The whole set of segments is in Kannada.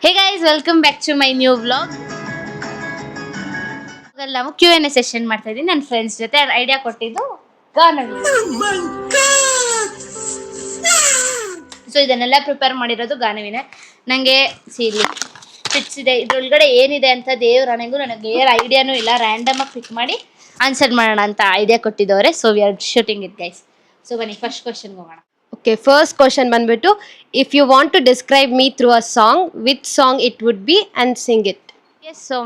Hey guys, welcome back to my new vlog. ನಾವು Q&A ಸೆಷನ್ ಮಾಡ್ತಾ ಇದ್ದೀನಿ ನನ್ನ ಫ್ರೆಂಡ್ಸ್ ಜೊತೆ. ಐಡಿಯಾ ಕೊಟ್ಟಿದ್ದು ಗಾನವಿ. ಸೊ ಇದನ್ನೆಲ್ಲ ಪ್ರಿಪೇರ್ ಮಾಡಿರೋದು ಗಾನವಿನೇ. ನನಗೆ ಸೀಲಿ ಪಿಟ್ಸ್ ಇದೆ, ಇದ್ರೊಳಗಡೆ ಏನಿದೆ ಅಂತ ದೇವ್ರಣೆಗೂ ನನಗೆ ಏನು ಐಡಿಯಾನೂ ಇಲ್ಲ. ರ್ಯಾಂಡಮ್ ಆಗಿ ಪಿಕ್ ಮಾಡಿ ಆನ್ಸರ್ ಮಾಡೋಣ ಅಂತ ಐಡಿಯಾ ಕೊಟ್ಟಿದ್ದವ್ರೆ. So we are shooting it guys. So ಬನ್ನಿ ಫಸ್ಟ್ ಕ್ವಶನ್ಗೆ ಹೋಗೋಣ. Okay, first question ಬಂದ್ಬಿಟ್ಟು if you want to describe me through a song, which song it would be and sing it? Yes, so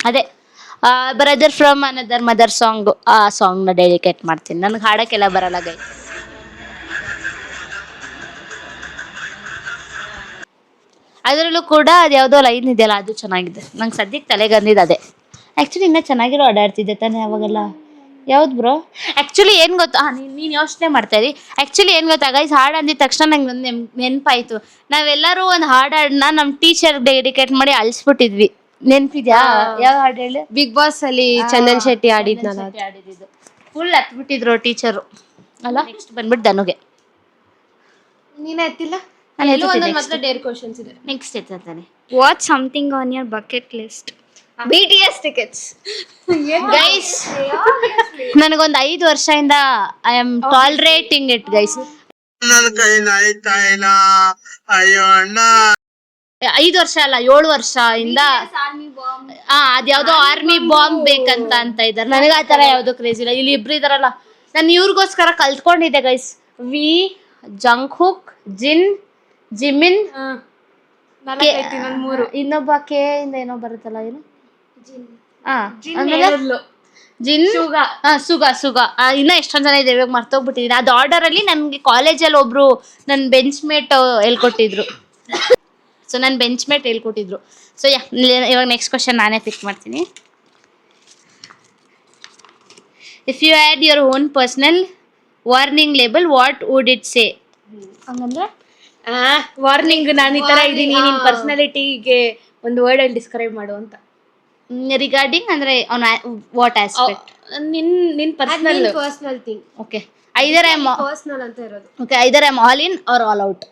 ಅದೇ brother from another mother song, ಆ ಸಾಂಗ್ನ ಡೆಡಿಕೇಟ್ ಮಾಡ್ತೀನಿ. ನನಗೆ ಹಾಡೋಕ್ಕೆಲ್ಲ ಬರಲ್ಲ ಗೈ. ಅದರಲ್ಲೂ ಕೂಡ ಅದು ಯಾವುದೋ ಲೈನ್ ಇದೆಯಲ್ಲ, ಅದು ಚೆನ್ನಾಗಿದೆ. ನಂಗೆ ಸದ್ಯಕ್ಕೆ ತಲೆಗೆ ಅಂದಿದ್ದು ಅದೇ. ಆ್ಯಕ್ಚುಲಿ ಇನ್ನೂ ಚೆನ್ನಾಗಿರೋ ಹಾಡಾಡ್ತಿದ್ದೆ ತಾನೇ ಅವಾಗೆಲ್ಲ. ಯಾವ್ದು ಬ್ರೋ? ಆ್ಯಕ್ಚುಲಿ ಏನು ಗೊತ್ತಾ, ನೀನು ಯೋಚನೆ ಮಾಡ್ತಾ ಇರಿ. ಆ್ಯಕ್ಚುಲಿ ಏನು ಗೊತ್ತಾ ಗೈಸ್, ಹಾಡು ಅಂದಿದ ತಕ್ಷಣ ನಂಗೆ ಒಂದು ನೆನಪಾಯಿತು. ನಾವೆಲ್ಲರೂ ಒಂದು ಹಾಡನ್ನ ನಮ್ಮ ಟೀಚರ್ಗೆ ಡೆಡಿಕೇಟ್ ಮಾಡಿ ಅಳಿಸ್ಬಿಟ್ಟಿದ್ವಿ. ನೆನಪಿದ್ಯಾ? ಯಾವ ಹಾಡು ಹೇಳಿ? ಬಿಗ್ ಬಾಸ್ ಅಲ್ಲಿ ಚಂದನ್ ಶೆಟ್ಟಿ ಆಡಿದ್ನಲ್ಲ, ಆಡಿದ್ದು ಫುಲ್ ಹತ್ಬಿಟ್ಟಿದ್ರು ಟೀಚರು ಅಲ್ಲ. ನೆಕ್ಸ್ಟ್ ಬಂದ್ಬಿಟ್ಟು ಧನುಗೆ. ನೀನೇ ಎತ್ತಿಲ್ಲ. ಡೇರ್ ಕ್ವಶನ್ಸ್ ಇದೆ. ನೆಕ್ಸ್ಟ್ ಎತ್ತಾನೆ. What's something on your bucket list? BTS tickets. Guys ನನಗೊಂದು 5 ವರ್ಷದಿಂದ I am tolerating it guys. ನನ್ನ ಕೈಲಿ ಆಯ್ತಾ ಇಲ್ಲ, ಅಯ್ಯೋ ಅಣ್ಣ. 5 ವರ್ಷ ಅಲ್ಲ, 7 ವರ್ಷದಿಂದ ಅದ್ಯಾವುದೋ ಆರ್ಮಿ ಬಾಂಬ್ ಬೇಕಂತ ಅಂತ ಇದ್ದಾರೆ. ನನಗೆ ಆ ಥರ ಯಾವುದೋ ಕ್ರೇಜ್ ಇಲ್ಲ. ಇಲ್ಲಿ ಇಬ್ರು ಇದಾರಲ್ಲ, ನಾನು ಇವ್ರಿಗೋಸ್ಕರ ಕಲ್ತ್ಕೊಂಡಿದ್ದೆ ಗೈಸ್. ವಿ ಜಂಗ್ಹುಕ್, ಜಿಮಿನ್, ಇನ್ನೊಬ್ಬ ಕೆ ಇಂದ ಏನೋ ಬರುತ್ತಲ್ಲ, ಏನು ಸುಗ ಇನ್ನ ಎಷ್ಟೊಂದು ಜನ ಇದೆ, ಇವಾಗ ಮರ್ತೋಗ್ಬಿಟ್ಟಿದ್ದೀನಿ. ಅದು ಆರ್ಡರ್ ಅಲ್ಲಿ ನನ್ಗೆ ಕಾಲೇಜಲ್ಲಿ ಒಬ್ರು ನನ್ನ ಬೆಂಚ್ ಮೇಟ್ ಹೇಳ್ಕೊಟ್ಟಿದ್ರು. ಸೊ ನನ್ನ ಬೆಂಚ್ ಮೇಟ್ ಹೇಳ್ಕೊಟ್ಟಿದ್ರು. ಸೊ ಇವಾಗ ನೆಕ್ಸ್ಟ್ ಕ್ವಶನ್ ನಾನೇ ಪಿಕ್ ಮಾಡ್ತೀನಿ. If you had your own personal warning label, what would it say? ಹಂಗಂದ್ರೆ ವಾರ್ನಿಂಗ್, ನಾನು ಈ ತರ ಇದೀನಿ, ನಿನ್ ಪರ್ಸನಾಲಿಟಿಗೆ ಒಂದು ವರ್ಡ್ ಅಲ್ಲಿ ಡಿಸ್ಕ್ರೈಬ್ ಮಾಡು ಅಂತ. ರಿಗಾರ್ಡಿಂಗ್ ಅಂದ್ರೆ ವಾಟ್ ಆಸ್ಪೆಕ್ಟ್? ನಿನ್ personal thing. Okay, either I am personal ಅಂತ ಇರೋದು. Okay, either I am all in are all out.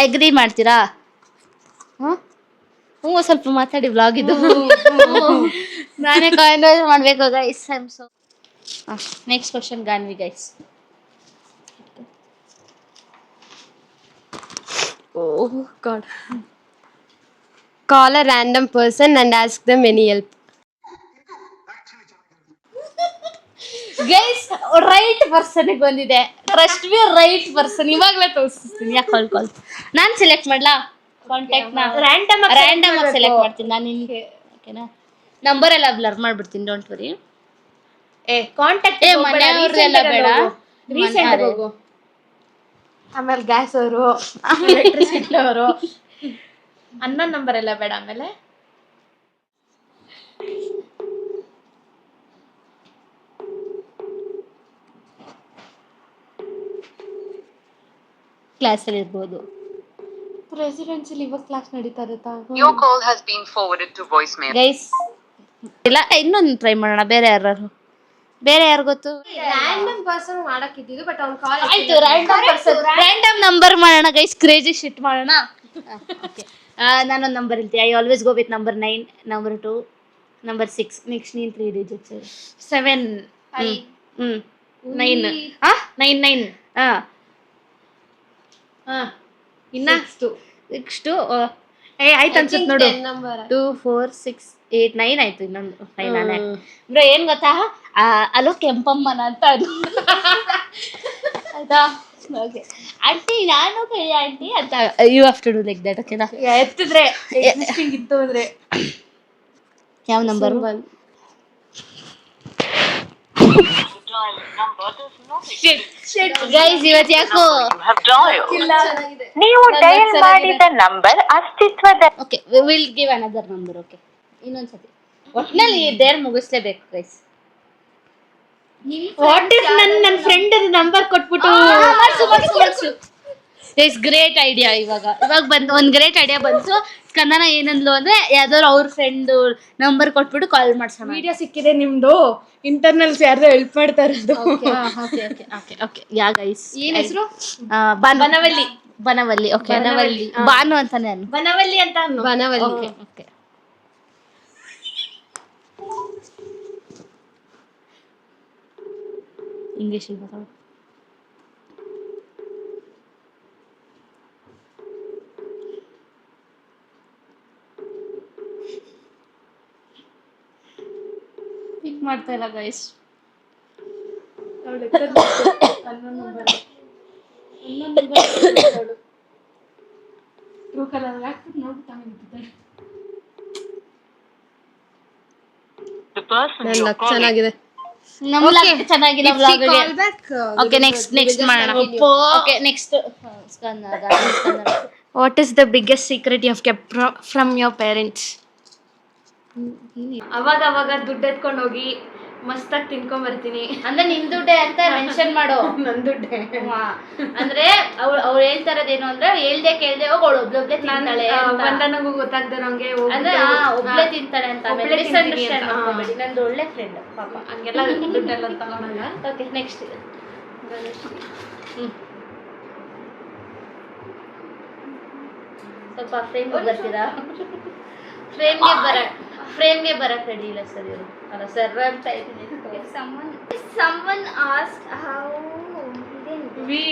Agri ಮಾಡ್ತೀರಾ? ಹ್ಞೂ, ಸ್ವಲ್ಪ ಮಾತಾಡಿ ವ್ಲಾಗ್ ಇದು. ನಾನೇ ಕಾನ್ವರ್ಸ್ ಮಾಡಬೇಕು guys. I am so. Next question Ganvi guys. Oh God. Call a random person and ask them any help. Guys right ಪರ್ಸನ್ಗೆ ಬಂದಿದೆ. Trust me, right person. ಇವಾಗಲೇ ತೋರಿಸ್ತೀನಿ. ಯಾಕೆ ಕಾಲ್ ನಾನು ಸೆಲೆಕ್ಟ್ ಮಾಡ್ಲಾ? ಕಾಂಟ್ಯಾಕ್ಟ್ನ ರ್ಯಾಂಡಮ್ ಆಗಿ ಸೆಲೆಕ್ಟ್ ಮಾಡ್ತೀನಿ ನಾನು ನಿಮಗೆ. ಓಕೆನಾ? ನಂಬರ್ ಎಲ್ಲ ಬ್ಲರ್ ಮಾಡ್ಬಿಡ್ತೀನಿ, ಡೋಂಟ್ ವರಿ. ಕಾಂಟ್ಯಾಕ್ಟ್ ಮನೆಯವ್ರದೆಲ್ಲ ಬೇಡ, ರೀಸೆಂಟ್ ಹೋಗು. ಆಮೇಲೆ ಗ್ಯಾಸ್ ಅವರು, ಎಲೆಕ್ಟ್ರಿಸಿಟಿ ಅವರು, ಅನ್ನ ನಂಬರ್ ಎಲ್ಲ ಬೇಡ. ಆಮೇಲೆ ಕ್ಲಾಸಲ್ಲಿ ಇರ್ಬೋದು. ಪ್ರೆಸಿಡೆನ್ಸಿಲಿ ಇವಾಗ ಕ್ಲಾಸ್ ನಡೀತಾ ಇರುತ್ತಾ? Your call has been forwarded to voicemail. Guys ಇಲ್ಲ, ಇನ್ನೊಂದು ಟ್ರೈ ಮಾಡೋಣ. ಬೇರೆ ಯಾರು ಗೊತ್ತು? ರ್ಯಾಂಡಮ್ ಪರ್ಸನ್ ಮಾಡಕ್ಕಿದ್ದು, ಬಟ್ ಅವ್ನು ಕಾಲ್ ಆಯ್ತು. ರ್ಯಾಂಡಮ್ ನಂಬರ್ ಮಾಡೋಣ ಗೈಸ್. ಕ್ರೇಜಿ ಶಿಟ್ ಮಾಡೋಣ. ನಾನೊಂದು ನಂಬರ್ ಹೇಳ್ತೀನಿ. I always go with number 9, number 2, number 6. Next ನೀನು 3 ಡಿಜಿಟ್ಸ್. 7 9 9 ಇನ್ನ ನೆಕ್ಸ್ಟು ಆಯ್ತು ಅನ್ಸುತ್ತೆ ನೋಡು. 2 4 6 8 9 ಆಯ್ತು. ಇನ್ನೊಂದು 5 ನಾನೇ. ಬ್ರೋ ಏನು ಗೊತ್ತಾ, ಅಲೋ ಕೆಂಪಮ್ಮನ ಅಂತ ಅದು. ಆಯ್ತಾ? ಓಕೆ ಆಂಟಿ, ನಾನು ಕೈ ಆಂಟಿ ಅಂತ you have to do like that. ಓಕೆನಾ? ಎತ್ತಿದ್ರೆ ಎಕ್ಸಿಸ್ಟಿಂಗ್ ಇತ್ತು ಅಂದ್ರೆ ಯಾವ ನಂಬರು? ಗೈಸ್ ಇವತ್ತು ಯಾಕೋ ನೀವು ಡಯಲ್ ಮಾಡಿದ ನಂಬರ್ ಅಸ್ತಿತ್ವದ. Okay, will give another number. Okay, ಇನ್ನೊಂದ್ಸತಿ ಒಟ್ಟಿನಲ್ಲಿ ದೇರ್ ಮುಗಿಸ್ಲೇಬೇಕು ಗೈಸ್. ವಾಟ್ ಇಫ್ ನನ್ನ ಫ್ರೆಂಡ್ ನಂಬರ್ ಕೊಟ್ಬಿಟ್ಟು ಇಟ್ಸ್ ಗ್ರೇಟ್ ಐಡಿಯಾ. ಇವಾಗ ಬಂತು ಒಂದು ಗ್ರೇಟ್ ಐಡಿಯಾ ಬಂತು. ಸ್ಕಂದನ ಏನಂದ್ಲು ಅಂದ್ರೆ ಯಾವ್ದಾದ್ರು ಅವ್ರ ಫ್ರೆಂಡ್ ನಂಬರ್ ಕೊಟ್ಬಿಟ್ಟು ಕಾಲ್ ಮಾಡ್ಸೋಣ. ವಿಡಿಯೋ ಸಿಕ್ಕಿದೆ ನಿಮ್ದು, ಇಂಟರ್ನಲ್ಸ್ ಯಾರ್ದೋ ಹೆಲ್ಪ್ ಮಾಡ್ತಾ ಇರೋದು. Okay yeah guys. ಏನ್ ಹೆಸರು? ಬನವಲ್ಲಿ. ಬನವಲ್ಲಿ. ಓಕೆ ಬನವಲ್ಲಿ. ಬಾನು ಅಂತಾನೆ ಅನ್ನು. ಬನವಲ್ಲಿ ಅಂತ ಬನವಲ್ಲಿ. ಓಕೆ ಇಂಗ್ಲಿಷ್ ಮಾತಾಡು. ಪಿಕ್ ಮಾಡ್ತಾ ಇಲ್ಲ ಗೈಸ್. The person ನನ್ನ you're ಲಕ್ calling ಚೆನ್ನಾಗಿದೆ. ನಮ್ಮ ಲಕ್ ಚೆನ್ನಾಗಿಲ್ಲ ವ್ಲಾಗ್ ಗೆ. ಓಕೆ ನೆಕ್ಸ್ಟ್ ಮಾಡೋಣ. Okay next what is the biggest secret you have kept from your parents? ಅವಾಗ ದುಡ್ಡು ಎತ್ಕೊಂಡು ಹೋಗಿ ಮಸ್ತಾಗಿ ತಿನ್ಕೊಂಡ್ ಬರ್ತೀನಿ. ಅಂದ್ರೆ ನಿನ್ ದುಡ್ಡೆ ಅಂತ ಮೆನ್ಷನ್ ಮಾಡು. ನನ್ ದುಡ್ಡೆ. ಅಂದ್ರೆ ಅವ್ರು ಹೇಳ್ತಾ ಇರೋದೇನು ಅಂದ್ರೆ ಹೇಳ್ದೆ ಕೇಳ್ದೆ ಹೋಗಿ ಅವಳು ಒಬ್ಳೊಬ್ಳೆ ತಿಂತಾಳೆ ಅಂತ. ಬಂದನಗೂ ಗೊತ್ತಾಗ್ದಿರೋಂಗೆ ಅಂದ್ರೆ ಒಬ್ಳೆ ತಿಂತಾಳೆ ಅಂತ. ಒಬ್ಳೆ ತಿಂತೀನಿ ಅಂತ. ಮಾಡ್ಕೊಬೇಡಿ, ನಂದು ಒಳ್ಳೆ ಫ್ರೆಂಡ್ ಪಾಪ. ಹಂಗೆಲ್ಲ ದುಡ್ಡೆಲ್ಲ ತಗೊಳಲ್ಲ. Okay next. ಸ್ವಲ್ಪ ಫ್ರೇಮ್ಗೆ ಬರ್ತೀರಾ? ಫ್ರೇಮ್ಗೆ ಬರಕ್ ರೆಡಿ ಇಲ್ಲ ಸರ್ ಇವರು. ಅಲ್ಲ ಸರ್ ಅಂತ ಇದ್ದೀನಿ. Someone asked how we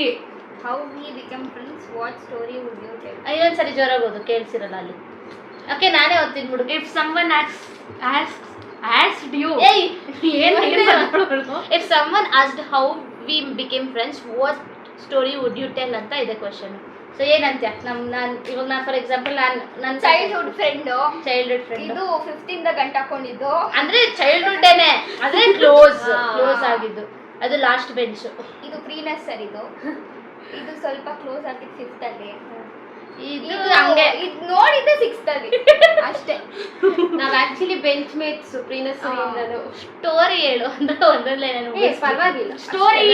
become friends, what story would you tell? ಇನ್ನೊಂದ್ಸರಿ ಜೋರಾಗಿ ಓದು, ಕೇಳಿಸಿರಲ್ಲ ಅಲ್ಲಿ. ಓಕೆ ನಾನೇ ಓದ್ತೀನಿ ಬಿಡು. If someone asked you, ಏಯ್ if someone asked how we became friends, what story would you tell ಅಂತ ಇದೆ ಕ್ವಶನ್. ಸೊ ಏನಂತ್ಯ? ನಾನು ಫಾರ್ ಎಕ್ಸಾಂಪಲ್ ನನ್ನ ಚೈಲ್ಡ್ಹುಡ್ ಫ್ರೆಂಡ್ ಫ್ರೆಂಡ್ ಇದು 15th ಗಂಟೆ ಹಾಕೊಂಡಿದ್ದು. ಅಂದ್ರೆ ಚೈಲ್ಡ್ಹುಡ್ಡೇನೆ, ಅಂದ್ರೆ ಕ್ಲೋಸ್ ಆಗಿದ್ದು. ಅದು ಲಾಸ್ಟ್ ಬೆಂಚ್. ಇದು ಪ್ರೀನಸ್ ಸರ್. ಇದು ಸ್ವಲ್ಪ ಕ್ಲೋಸ್ ಆಗಿದ್ದು 5th ಅಲ್ಲಿ. ಇದು ಹಂಗೆ ಇದು ನೋಡಿದ್ದೆ 6th ಅಲ್ಲಿ ಅಷ್ಟೇ. ನಾವ್ ಆಕ್ಚುಲಿ ಬೆಂಚ್ ಮೇಟ್ಸ್ ಪ್ರೀನಸ್ ಇಂದನು. ಸ್ಟೋರಿ ಹೇಳು ಅಂದ್ರೆ ಒಂದೊಂದೇ ನಾನು ಪರವಾಗಿಲ್ಲ. Story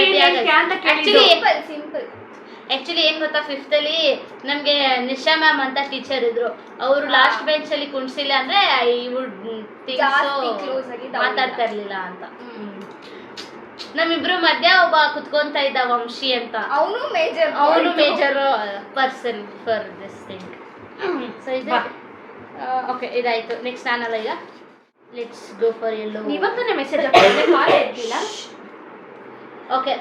simple. ಆಕ್ಚುಲಿ ಏನ್ ಗೊತ್ತಾ, 5th ಅಲ್ಲಿ ನಮ್ಗೆ ನಿಶಾ ಮ್ಯಾಮ್ ಅಂತ ಟೀಚರ್ ಇದ್ರು. ಅವರು ಲಾಸ್ಟ್ ಬೆಂಚ್ ಅಲ್ಲಿ ಕುಣ್ಸಿಲ್ಲ ಅಂದ್ರೆ ಐ ವುಡ್ ಜಾಸ್ತಿ ಕ್ಲೋಸ್ ಆಗಿ ಮಾತಾಡ್ತಾ ಇರ್ಲಿಲ್ಲ ಅಂತ. ನಮ್ಮಿಬ್ರು ಮಧ್ಯ ಒಬ್ಬ ಕುತ್ಕೊಂತ ಇದ್ದ ವಂಶಿ ಅಂತ. ಅವನು major person for this thing. So ಇದು ಓಕೆ ಇದಾಯ್ತು. ನೆಕ್ಸ್ಟ್ ನಾನಲ್ಲ ಈಗ. ಲೆಟ್ಸ್ ಗೋ ಫಾರ್ ಎಲ್ಲೋ. ಇವತ್ತನೇ ಮೆಸೇಜ್ ಹಾಕಿದ್ರೆ ಕಾಲ್ ಎತ್ತಿಲ್ಲ. Okay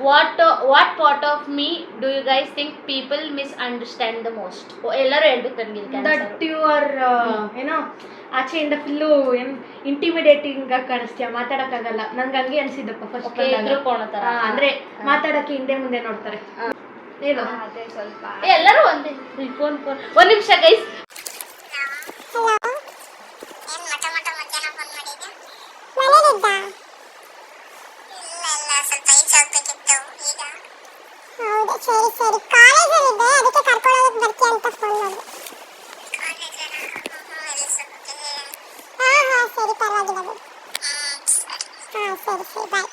what part of me do you guys think people misunderstand the most? ಎಲ್ಲರೂ ಹೇಳ್ಬೇಕು ನನಗೆ ದಟ್ ಯು ಆರ್ ಏನೋ ಆಚೆಯಿಂದ ಫುಲ್ಲು ಇಂಟಿಮಿಡೇಟಿಂಗ್ ಆಗಿ ಕಾಣಿಸ್ತೀಯ, ಮಾತಾಡಕ್ಕಾಗಲ್ಲ. ನಂಗೆ ಹಂಗೆ ಅನ್ಸಿದ್ದಪ್ಪ ಫಸ್ಟ್. ಅಂದ್ರೆ ಮಾತಾಡಕ್ಕೆ ಹಿಂದೆ ಮುಂದೆ ನೋಡ್ತಾರೆ. ಹೇಳು. ಅದೇ ಸ್ವಲ್ಪ ಎಲ್ಲರೂ ಒಂದೇ ಫೋನ್ ಒಂದ್ ನಿಮಿಷ ಗೈಸ್. ಸರಿ ಕಾಲೇಜಲ್ಲಿದ್ದೆ, ಅದಕ್ಕೆ ಕರ್ಕೊಳ್ಳೋದಕ್ಕೆ ಬರ್ತೀಯ ಅಂತ ಫೋನ್ ಮಾಡಿ. ಸರಿ ಪರವಾಗಿಲ್ಲ ಬಿಡು. ಸರಿ ಬಾಯ್.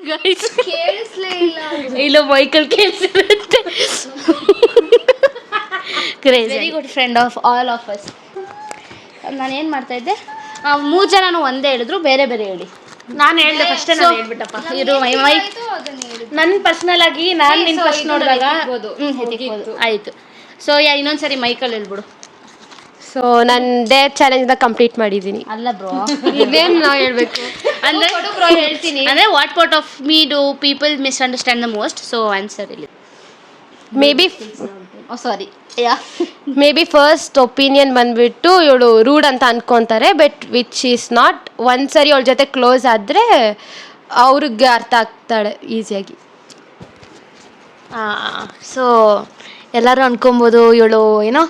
ಗೈಸ್ ಕೇಳಿಸ್ಲೇ ಇಲ್ಲ ಮೈಕಲ್ ಕೇಳಿಸಿರುತ್ತೆ. Very good friend of all of us. ನಾನು ಏನು ಮಾಡ್ತಾ ಇದ್ದೆ, 3 ಜನನು ಒಂದೇ ಹೇಳಿದ್ರು, ಬೇರೆ ಬೇರೆ ಹೇಳಿ. ನಾನು ಹೇಳ್ದೆ ಫಸ್ಟ್. ನಾನು ಹೇಳ್ಬಿಟ್ಟಪ್ಪ. ಇರು ಮೈಕ್ ನನ್ನ ಪರ್ಸನಲ್ ಆಗಿ ನಾನು ನಿನ್ನ ಫಸ್ಟ್ ನೋಡಿದಾಗ ಆಯ್ತು. ಸೊ ಇನ್ನೊಂದ್ಸರಿ ಮೈಕಲ್ಲಿ ಹೇಳ್ಬಿಡು. ಸೊ ನಾನು ಡೇರ್ ಚಾಲೆಂಜ್ ಕಂಪ್ಲೀಟ್ ಮಾಡಿದ್ದೀನಿ. ಅಲ್ಲ ಬ್ರೋ, ಇದೇನು ನಾವು ಹೇಳ್ಬೇಕು ಅಂದ್ರೆ ಹೇಳ್ತೀನಿ. ಅಂದ್ರೆ what part of me do people misunderstand the most? So answer ಇಲ್ಲಿ ಮೇ ಬಿ ಫಸ್ಟ್ ಒಪಿನಿಯನ್ ಬಂದ್ಬಿಟ್ಟು ಇವಳು ರೂಡ್ ಅಂತ ಅನ್ಕೊಂತಾರೆ, ಬಟ್ ವಿಚ್ ಈಸ್ ನಾಟ್. ಒಂದ್ಸರಿ ಅವಳ ಜೊತೆ ಕ್ಲೋಸ್ ಆದರೆ ಅವ್ರಿಗೆ ಅರ್ಥ ಆಗ್ತಾಳೆ ಈಸಿಯಾಗಿ. ಸೊ ಎಲ್ಲರೂ ಅನ್ಕೊಬೋದು ಇವಳು ಏನೋ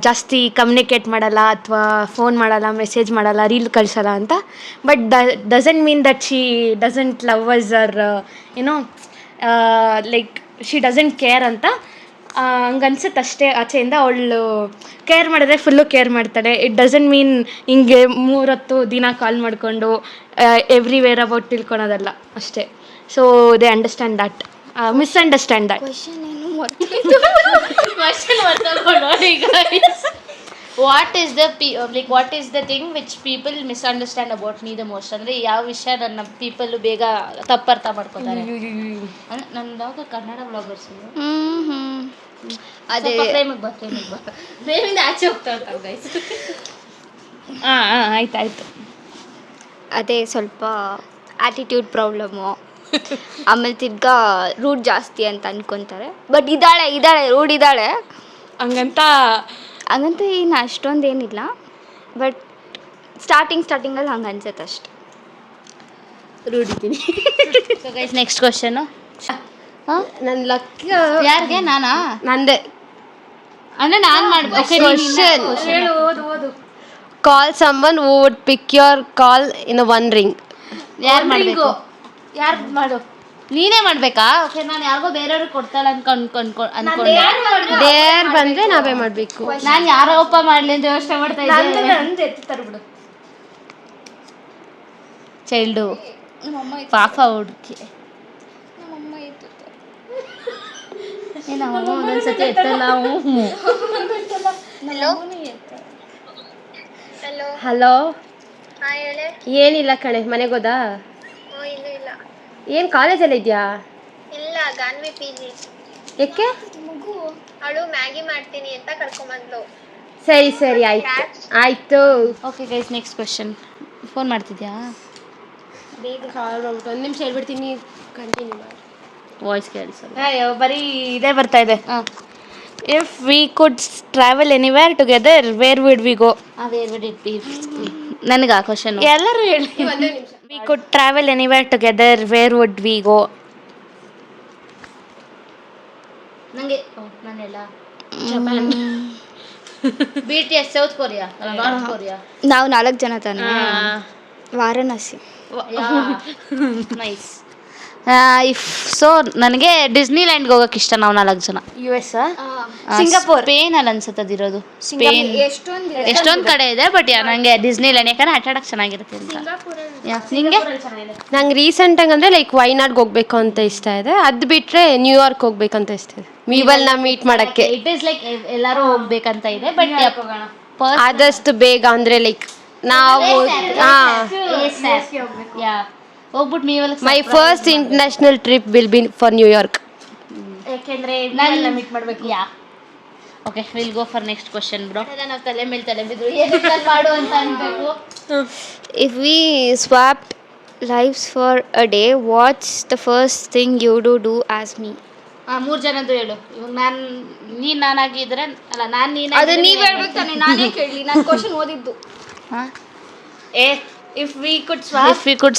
ಜಾಸ್ತಿ ಕಮ್ಯುನಿಕೇಟ್ ಮಾಡಲ್ಲ, ಅಥವಾ ಫೋನ್ ಮಾಡಲ್ಲ, ಮೆಸೇಜ್ ಮಾಡಲ್ಲ, ರೀಲ್ ಕಳಿಸಲ್ಲ ಅಂತ. But doesn't mean that she doesn't love us or ಏನೋ ಲೈಕ್ ಶಿ ಡಸಂಟ್ ಕೇರ್ ಅಂತ. ಹಂಗನ್ಸುತ್ತೆ ಅಷ್ಟೇ. ಆಚೆಯಿಂದ ಅವಳು ಕೇರ್ ಮಾಡಿದ್ರೆ ಫುಲ್ಲು ಕೇರ್ ಮಾಡ್ತಾಳೆ. ಇಟ್ ಡಸಂಟ್ ಮೀನ್ ಹಿಂಗೆ 3 ಹೊತ್ತು ದಿನ ಕಾಲ್ ಮಾಡಿಕೊಂಡು ಎವ್ರಿವೇರ್ ಅಬೌಟ್ ತಿಳ್ಕೊಳೋದಲ್ಲ ಅಷ್ಟೇ. So they understand that, misunderstand that. Question ಏನು what is the thing which people misunderstand about me the most? ಅಂದರೆ ಯಾವ ವಿಷಯ ನನ್ನ ಪೀಪಲ್ ಬೇಗ ತಪ್ಪರ್ಥ ಮಾಡ್ಕೋತಾರೆ? ನನ್ನ ಕನ್ನಡ ಬ್ಲಾಗರ್ಸ್ ಅದೇ ಪ್ರೇಮಿಂದ ಆಚೆ ಹೋಗ್ತಾ ಇರ್ತಾರೆ ಗೈಸ್. ಆಯ್ತಾಯ್ತು. ಅದೇ ಸ್ವಲ್ಪ ಆ್ಯಟಿಟ್ಯೂಡ್ ಪ್ರಾಬ್ಲಮ್ಮು. ಆಮೇಲೆ ತಿರ್ಗಾ ರೂಢ್ ಜಾಸ್ತಿ ಅಂತ ಅನ್ಕೊತಾರೆ. ಬಟ್ ಇದ್ದಾಳೆ ರೂಢ್ ಇದ್ದಾಳೆ ಹಂಗಂತ ಏನು ಅಷ್ಟೊಂದೇನಿಲ್ಲ. ಬಟ್ ಸ್ಟಾರ್ಟಿಂಗಲ್ಲಿ ಹಂಗೆ ಅನ್ಸುತ್ತೆ ಅಷ್ಟೆ. ರೂಢಿದ್ದೀನಿ. ಸೊ ಗೈಸ್ ನೆಕ್ಸ್ಟ್ ಕ್ವಶನು ನನ್ನ ಲಕ್ ಯಾರಿಗೆ? ನಾನಾ? ನಂದೆ. ಅಂದರೆ ನಾನು ಮಾಡ್ಬೇಕು. ಹೇಳು, ಓದು. Call someone who would pick your call in one ring. ಯಾರು ಮಾಡಬೇಕು? ಯಾರು ಮಾಡು? ನೀನೇ ಮಾಡಬೇಕಾ? ಓಕೆ, ನಾನು ಯಾರಿಗೋ ಬೇರೆಯವ್ರಿಗೆ ಕೊಡ್ತಾಳೆ ಅನ್ಕೊಂಡೆ. ಡೇರ್ ಬಂದ್ರೆ ನಾವೇ ಮಾಡಬೇಕು. ನಾನು ಯಾರಪ್ಪ ಮಾಡಲಿ ಅಂತ ಯೋಚನೆ ಮಾಡ್ತಾ ಇದ್ದೆ. ನಂದು ಎತ್ತಿ ತರ್ಬಿಡು. ಚೈಲ್ಡು ಪಾಪ ಹುಡುಕಿ. ಏನಮ್ಮ ಒಂದೊಂದ್ಸತಿ ಎತ್ತಲ್ಲ. ಹಲೋ. ಏನಿಲ್ಲ ಕಣೆ, ಮನೆಗೆ ಹೋದಾ? ಏನು ಕಾಲೇಜಲ್ಲಿ ಇದೆಯಾ? ಇಲ್ಲ, ಗಾನ್ವಿ PG. ಯಾಕೆ? ಅವಳು ಮ್ಯಾಗಿ ಮಾಡ್ತೀನಿ ಅಂತ ಕರ್ಕೊಂಬಂದ್ಲು. ಸರಿ ಆಯ್ತು. Okay guys next question. Phone ಮಾಡ್ತಿದ್ಯಾ? ಒಂದು ನಿಮಿಷ ಹೇಳ್ಬಿಡ್ತೀನಿ, ಕಂಟಿನ್ಯೂ ಮಾಡಿ. ವಾಯ್ಸ್ ಕೇಳಿಸಲ್ಲ. ಬರೀ ಇದೇ ಬರ್ತಾ ಇದೆ. ಹಾಂ. If we could travel anywhere together where would we go? Where would it be? ನನಗಾ ಕ್ವಶನ್? ಎಲ್ಲರೂ ಹೇಳಿ. We could travel anywhere together where would we go? ನನಗೆ ನಾನೆಲ್ಲ BTS South Korea, North Korea. ನಾವು 4 ಜನ ತಾನೆ. ವಾರಣಾಸಿ. ನೈಸ್. ಇಫ್ ಸೊ ನನಗೆ ಡಿಸ್ನಿ ಲ್ಯಾಂಡ್ಗೆ ಹೋಗೋಕೆ ಇಷ್ಟ. ನಾವು 4 ಜನ. US, ಸಿಂಗಾಪುರ್, ಸ್ಪೇನಲ್ಲಿ ಅನ್ಸುತ್ತೆ ಅದಿರೋದು. ಸ್ಪೇನ್ ಎಷ್ಟೊಂದು ಕಡೆ ಇದೆ, ಬಟ್ ನನಗೆ ಡಿಸ್ನಿ ಲ್ಯಾಂಡ್ ಯಾಕಂದ್ರೆ ಆಟ ಆಡಕ್ಕೆ ಚೆನ್ನಾಗಿರುತ್ತೆ ಅಂತ. ನಿಂಗೆ? ನಂಗೆ ರೀಸೆಂಟಾಗಿ ಅಂದರೆ ಲೈಕ್ ವೈನಾಡ್ಗೆ ಹೋಗ್ಬೇಕು ಅಂತ ಇಷ್ಟ ಇದೆ. ಅದು ಬಿಟ್ಟರೆ ನ್ಯೂಯಾರ್ಕ್ ಹೋಗ್ಬೇಕಂತ ಇಷ್ಟ ಇದೆ, ಮೀವಲ್ನ ಮೀಟ್ ಮಾಡೋಕ್ಕೆ. ಇಟ್ ಈಸ್ ಲೈಕ್ ಎಲ್ಲರೂ ಹೋಗ್ಬೇಕಂತ ಇದೆ, ಬಟ್ ಆದಷ್ಟು ಬೇಗ ಅಂದರೆ ಲೈಕ್ ನಾವು ಹೋಗ್ಬಿಟ್ಟು ನೀವೆಲ್ಲ my first international trip will be for New York. ಯಾಕೆಂದ್ರೆ ನಾನು ಮೀಟ್ ಮಾಡ್ಬೇಕು. Okay, will go for next question bro. ನಾವು ತಲೆ ಮೇಲೆ ತಲೆ ಬಿದ್ದು ಏನು ಮಾಡು ಅಂತ ಅನ್ಬೇಕು. If we swapped lives for a day, what's the first thing you do as me? 3 ಜನದ್ದು ಹೇಳು. ಇವಾಗ ನಾನಾಗಿದ್ರೆ ಅಲ್ಲ, ಅದು ನೀವು ಹೇಳ್ಬೇಕು ತಾನೆ, ನಾನೇ ಕೇಳಲಿ. ನಾನು ಕ್ವಶನ್ ಓದಿದ್ದು. If we could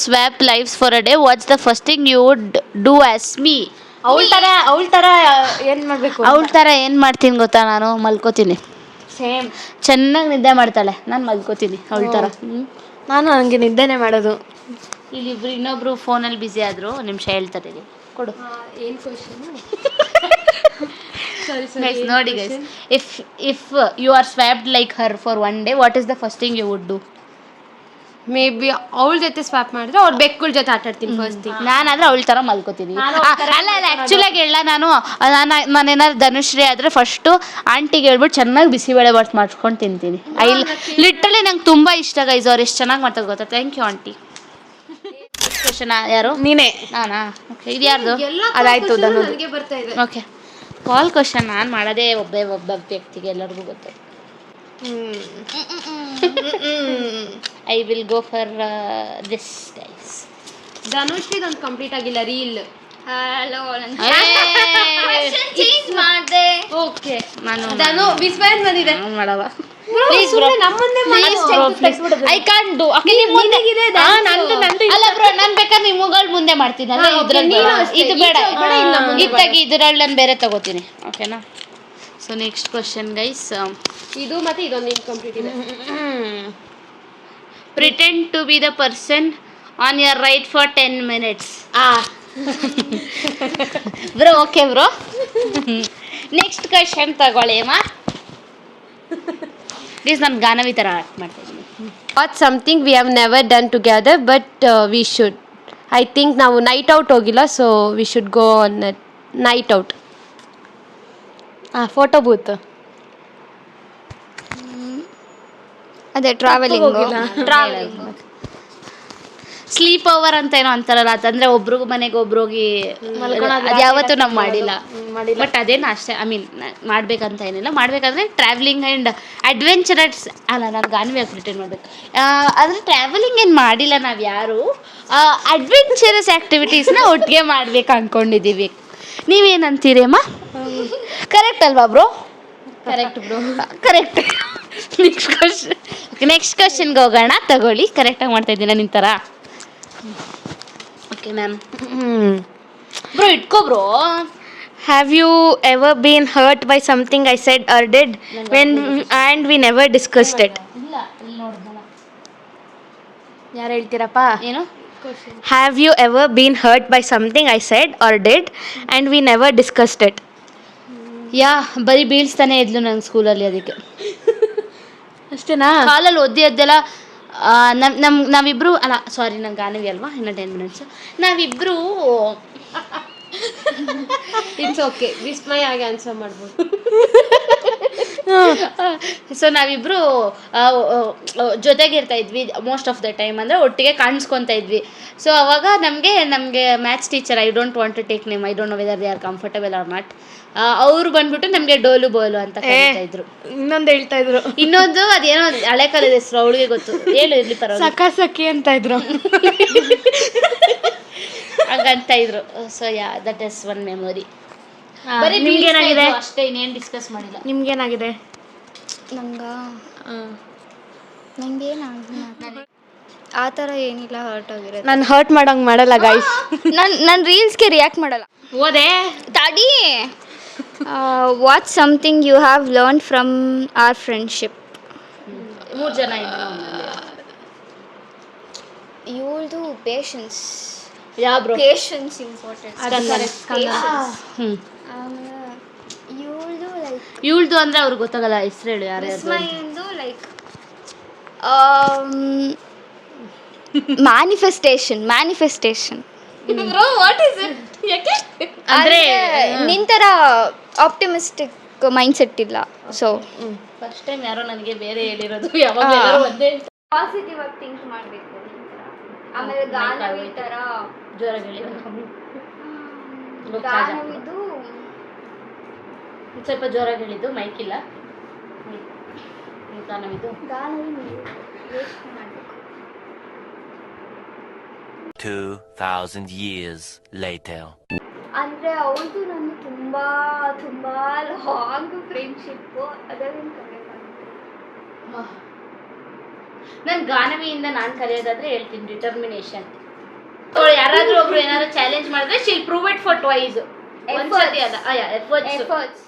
swap lives for a day, what's the first thing you would do as me? ಅವಳ ಥರ ಏನು ಮಾಡಬೇಕು? ಅವಳ ಥರ ಏನು ಮಾಡ್ತೀನಿ ಗೊತ್ತಾ? ನಾನು ಮಲ್ಕೋತೀನಿ. ಸೇಮ್. ಚೆನ್ನಾಗಿ ನಿದ್ದೆ ಮಾಡ್ತಾಳೆ, ನಾನು ಮಲ್ಕೋತೀನಿ ಅವಳ ಥರ. ನಾನು ಹಂಗೆ ನಿದ್ದೆನೇ ಮಾಡೋದು. ಇಲ್ಲಿ ಇನ್ನೊಬ್ರು ಫೋನಲ್ಲಿ ಬ್ಯುಸಿ ಆದರು. ನಿಮಿಷ ಹೇಳ್ತಾರೆ, ಕೊಡು. ಏನು ಕ್ವಶನ್? ಗೈಸ್ ನೋಡಿ guys, if you are swapped like her for one day, what is the first thing you would do? Maybe ಅವಳ ಜೊತೆ ಸ್ವಾಪ್ ಮಾಡಿದ್ರೆ ಅವ್ರ ಬೆಕ್ಕುಳ ಜೊತೆ ಆಟ ಆಡ್ತೀನಿ ಫಸ್ಟ್ ಥಿಂಗ್. ನಾನಾದ್ರೆ ಅವಳ ಥರ ಮಲ್ಕೋತೀನಿ. ಅಲ್ಲ ಆ್ಯಕ್ಚುಲಾಗಿ ಹೇಳ, ನಾನೇನಾದ್ರು ಧನುಶ್ರೀ ಆದರೆ ಫಸ್ಟು ಆಂಟಿಗೆ ಹೇಳ್ಬಿಟ್ಟು ಚೆನ್ನಾಗಿ ಬಿಸಿಬೇಳೆ ಬಾತ್ ಮಾಡ್ಕೊಂಡು ತಿಂತೀನಿ. ಲಿಟ್ರಲಿ ನಂಗೆ ತುಂಬ ಇಷ್ಟ ಗೈಸ್. ಅವ್ರು ಎಷ್ಟು ಚೆನ್ನಾಗಿ ಮಾಡ್ತಾರೆ ಗೊತ್ತಾ. Thank you aunty. ಕ್ವಶನ್ ಯಾರು? ನೀನೇ. ನಾನಾ? ಓಕೆ, ಇದು ಯಾರ್ದು? ಅದಾಯ್ತು, ನನಗೆ ಬರ್ತಾ ಇದೆ. ಓಕೆ, ಕಾಲ್ ಕ್ವಶನ್ ನಾನು ಮಾಡೋದೇ ಒಬ್ಬ ವ್ಯಕ್ತಿಗೆ, ಎಲ್ಲರಿಗೂ ಗೊತ್ತು. I will go for this guys. ಧನುಷ್ರಿದೊಂದು ಕಂಪ್ಲೀಟ್ ಆಗಿಲ್ಲ ರೀಲ್. ಹಲೋ, ಚೇಂಜ್ ಮಾಡಿದೆ. ಓಕೆ, ಧನು ವಿಸ್ಪರ್ ಬಂದಿದೆ ಮಾಡವ. ಪ್ಲೀಸ್ ಬ್ರೋ, ನಮ್ಮನ್ನೇ ಐ ಕಾಂಟ್ ಡು. ಅಲ್ಲ ಬ್ರೋ, ನಾನು ಬೇಕಾದ್ರೆ ನಿಮ್ಮಗಳು ಮುಂದೆ ಮಾಡ್ತೀನಲ್ಲ, ಇದ್ರಲ್ಲಿ ಇದು ಬೇಡ. ಇತ್ತಾಗಿ ಇದ್ರಲ್ಲಿ ನಾನು ಬೇರೆ ತಗೋತೀನಿ. ಓಕೆನಾ? So next question guys. ಇದು ಮತ್ತೆ ಇದೊಂದು ಇನ್ಕಂಪ್ಲೀಟ್ ಇದೆ. Pretend to be the person on your right for 10 minutes. Bro, okay bro. Next question ತಗೊಳ್ಳಿ ಅಮ್ಮ. ಪ್ಲೀಸ್ ನಾನು ಗಾನವಿ ಥರ ಆರ್ಟ್ ಮಾಡ್ತಾಯಿದ್ದೀನಿ. What something we have never done together but we should. I think ನಾವು ನೈಟ್ ಔಟ್ ಹೋಗಿಲ್ಲ, so we should go on night out. Photo booth. ಅದೇ ಟ್ರಾವೆಲಿಂಗ್. ಸ್ಲೀಪ್ ಓವರ್ ಅಂತ ಏನೋ ಅಂತಾರಲ್ಲ, ಅದಂದ್ರೆ ಒಬ್ರಿಗೂ ಮನೆಗೆ ಒಬ್ರು ಹೋಗಿ ಅದು ಯಾವತ್ತೂ ನಾವು ಮಾಡಿಲ್ಲ. ಬಟ್ ಅದೇನು ಅಷ್ಟೇ, ಐ ಮೀನ್ ಮಾಡ್ಬೇಕಂತ ಏನಿಲ್ಲ. ಮಾಡ್ಬೇಕಾದ್ರೆ ಟ್ರಾವೆಲಿಂಗ್ ಆ್ಯಂಡ್ ಅಡ್ವೆಂಚರಸ್ ಅಲ್ಲ, ನಾನು ಗಾನವಿ ಆಗಿ ಪ್ರಿಟೇನ್ ಮಾಡಬೇಕು. ಆದರೆ ಟ್ರಾವೆಲಿಂಗ್ ಏನು ಮಾಡಿಲ್ಲ ನಾವು ಯಾರು. ಅಡ್ವೆಂಚರಸ್ ಆ್ಯಕ್ಟಿವಿಟೀಸ್ನ ಒಟ್ಟಿಗೆ ಮಾಡ್ಬೇಕು ಅಂದ್ಕೊಂಡಿದ್ದೀವಿ. ನೀವೇನಂತೀರಿ ಅಮ್ಮ? ಕರೆಕ್ಟ್ ಅಲ್ವಾ bro? Correct bro, correct. Next ಕ್ವಶನ್ಗೆ ಹೋಗೋಣ. ತಗೊಳ್ಳಿ, ಕರೆಕ್ಟಾಗಿ ಮಾಡ್ತಾ ಇದ್ದೀನ ನಿನ್ನ ಥರ. Okay ma'am. ಬ್ರೋ ಇಟ್ಕೋ bro. Have you ever been hurt by something I said or did and we never discussed it? ಇಲ್ಲ, ಇಲ್ಲಿ ನೋಡಿದ್ನಲ್ಲ. ಯಾರು ಹೇಳ್ತೀರಪ್ಪ? ಏನು? Have you ever been hurt by something I said or did and we never discussed it? ಬರೀ ಬೀಳ್ಸ್ತಾನೆ ಇದ್ಲು ನನ್ನ ಸ್ಕೂಲಲ್ಲಿ. ಅದಕ್ಕೆ ಅಷ್ಟೇನಾ? ಕಾಲಲ್ಲಿ ಒದ್ದಿ ಅದ್ದೆಲ್ಲ. ನಾವಿಬ್ರು ಅಲ್ಲ, ಸಾರಿ, ನಂಗೆ ಗಾನವಿ ಅಲ್ವಾ, ಇನ್ನು 10 minutes. ನಾವಿಬ್ರು ಇಟ್ಸ್ ಓಕೆ, ವಿಸ್ಮಯ ಆಗಿ ಆನ್ಸರ್ ಮಾಡ್ಬೋದು. ಸೊ ನಾವಿಬ್ರು ಜೊತೆಗಿರ್ತಾ ಇದ್ವಿ ಮೋಸ್ಟ್ ಆಫ್ ದ ಟೈಮ್. ಅಂದರೆ ಒಟ್ಟಿಗೆ ಕಾಣಿಸ್ಕೊತಾ ಇದ್ವಿ. ಸೊ ಅವಾಗ ನಮಗೆ maths teacher, I don't want to take name, I don't know whether they are comfortable or not, ಅವರು ಬಂದ್ಬಿಟ್ಟು ನಮಗೆ ಡೋಲು ಬೋಲು ಅಂತ ಕರೀತಾ ಇದ್ರು. ಇನ್ನೊಂದು ಹೇಳ್ತಾ ಇದ್ರು. ಇನ್ನೊಂದು ಅದೇನೋ ಹಳೆ ಕಾಲದ ಹೆಸರು, ಅವಳಿಗೆ ಗೊತ್ತು, ಹೇಳು ಇರ್ಲಿ ಪರವಾಗಿಲ್ಲ. ಸಖಿ ಅಂತ ಇದ್ರು. ಹಂಗಂತ ಇದ್ರು. So that is one memory. ಬರೀ ನಿಮ್ಗೇನಾಗಿದೆ? ಅಷ್ಟೇ, ಇನ್ನೇನು ಡಿಸ್ಕಸ್ ಮಾಡಿಲ್ಲ. ನಿಮ್ಗೇನಾಗಿದೆ? ನಂಗೇನಾಗಿಲ್ಲ ಆ ಥರ ಏನಿಲ್ಲ ಹರ್ಟ್ ಆಗಿರೋದು. ನಾನು ಹರ್ಟ್ ಮಾಡೋಂಗೆ ಮಾಡಲ್ಲ ಗೈಸ್. ನಾನು ರೀಲ್ಸ್ಗೆ ರಿಯಾಕ್ಟ್ ಮಾಡಲ್ಲ. ಓದೇ ತಡಿ. What something you have learn from our friendship? 3 ಜನ ಇದ್ರು. ಇವಳ್ದು ಪೇಷನ್ಸ್. ಯಾವ ಬ್ರೋ? Patience important. ಇವಳ್ದು ಲೈಕ್ ಇವಳ್ದು ಅಂದ್ರೆ ಅವ್ರಿಗೆ ಗೊತ್ತಾಗಲ್ಲ ಹೆಸರು ಹೇಳು. ಯಾರು? ವಿಸ್ಮಯಂದು like manifestation. Bro what is it? ಯಾಕೆ ಅಂದ್ರೆ ನಿನ್ ಥರ ಆಪ್ಟಿಮಿಸ್ಟಿಕ್ ಮೈಂಡ್ ಸೆಟ್ ಇಲ್ಲ. ಸೊ ಫಸ್ಟ್ ಟೈಮ್ ಯಾರೋ ನನಗೆ ಬೇರೆ ಹೇಳಿರೋದು. ಯಾವಾಗ ಒಂದೇ ಪಾಸಿಟಿವ್ ಆಗಿ ಥಿಂಕ್ ಮಾಡಬೇಕು. ಆಮೇಲೆ ಗಾನವಿ ಥರ ಜೋರಾಗಿ ಗಾನವಿದು ಸ್ವಲ್ಪ ಜೋರಾಗಿ ಹೇಳಿದ್ದು, ಮೈಕ್ ಇಲ್ಲ. ಗಾನವಿದು ಗಾನವಿ ಯೋಚನೆ ಮಾಡಬೇಕು. 2000 years later. ಅಂದ್ರೆ ಅವಳು ನಾನು ತುಂಬಾ ತುಂಬಾ ಲಾಂಗ್ ಫ್ರೆಂಡ್ಶಿಪ್ಪು. ಅದರಿಂದ ನಾನು ಗಾನವಿಯಿಂದ ನಾನು ಕಲಿಯೋದಾದ್ರೆ ಹೇಳ್ತೀನಿ ಡಿಟರ್ಮಿನೇಷನ್. ಯಾರಾದ್ರೂ ಒಬ್ರು ಏನಾದ್ರು ಚಾಲೆಂಜ್ ಮಾಡಿದ್ರೆ she'll prove it for twice. ಒಂದ್ಸತಿ ಅಲ್ಲ, ಎಫರ್ಟ್ಸ್.